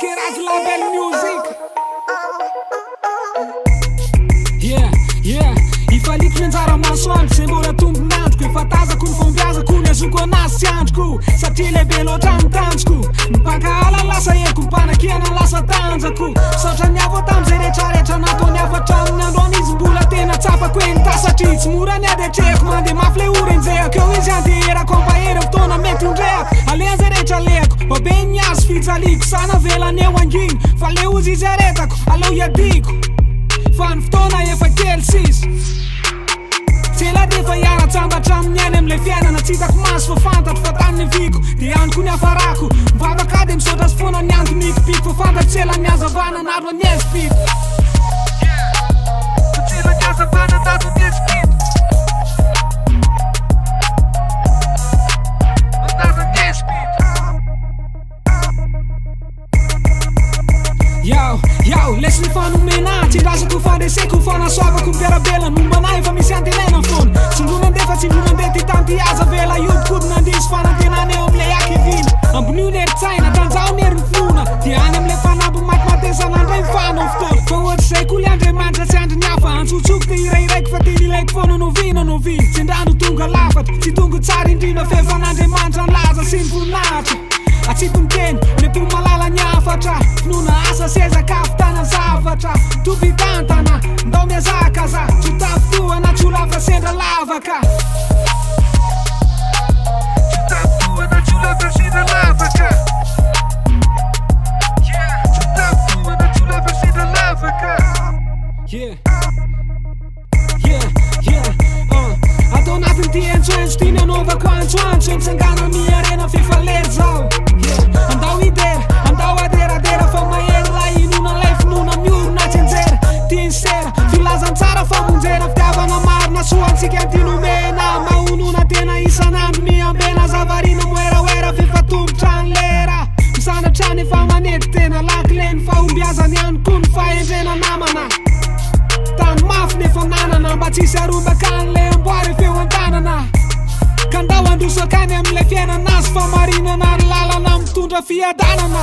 Kerazy Label Music. Yeah, ifaliko ny anjara masoandro zay mbola tombonandroko efa tazako ny fombiazako ny azoko anazy tsy androko satria lehibe loatra ny tanjoko mipankahala lasa eko mipanakiana lasa tanjako misaotra ny avo tam'izay rehetrarehetra nataony afatrano androany izy mbola tena tsapako enta satria tsy mora ny adetrehako mandeha mafy le orenjehako eo izy andeherako ampahery fotoana mety ondrehako alean'izay rehetra lehako babe ny azo fijaliko sana velany eo anginy fa le ozy izy aretako aleo iadiko fa ny fotoana efa kely sisy tsela defa hiara-tsambatra amin'ny any am'le fiainana tsy hitako maso fa fantatro fa tany viko de aniko ny afarako mivavaka de misaotra sy foana ny andro mikipiko fa fantatro tsela ny azavana naro ny ezipito tsela ny azavana naro ny ezipito Yo, lesy ny fanomena tsindrasako fandreseko fanasoavako mpiarabelany mombana efa misy antenena fona tsindro mandefa tsindro mandeha ty tany ty aza vela iodikodina andisy fanantenana eo am'le akivina ambonio ny eritsaina tanjao ny heriny finoana dia any am'le fanambo matimatesan'andray mifanao fotoana fa ohatry zay koa le andriamanitra tsy andry ny hafa antsotsoko te irairaiko fa teny ilaiko foana novinovina tsindrano tonga lafatra tsy tonga tsara indrina fefan'andriamanitra nylaza sy ny voninahitra atsito miteny repo malala ny afatra finoana asa sezaka afitana zavatra topitantana ndao miazaka za tsy tafotoana tsy olafa sendra lavaka tsy tafotoana tsy olafa sendra lavaka tsy tafotoana tsy olafa sendra lavaka atao anatin'ny ty entsoentso ty mianaovako antsoantso mitsangana miarena fefalery zao andao idera andao aderadera fa mahery la inona lay finoana miorona tsy anjera tiany sera filazantsara fa monjera fitiavana marina soantsika antinomena mahonona tena isan'andro miambena zavarina moeraoera fefatombotra ny lera misanatrany efa manety tena lakileny fa ombiazany ihany koa ny fahendrena namana tany mafy nefa nanana mba tsisy arombaka an'le amboary feo an-tanana ka andao androsakany am'le fiainanazy fa marinana ny lalana mitondra fiadanana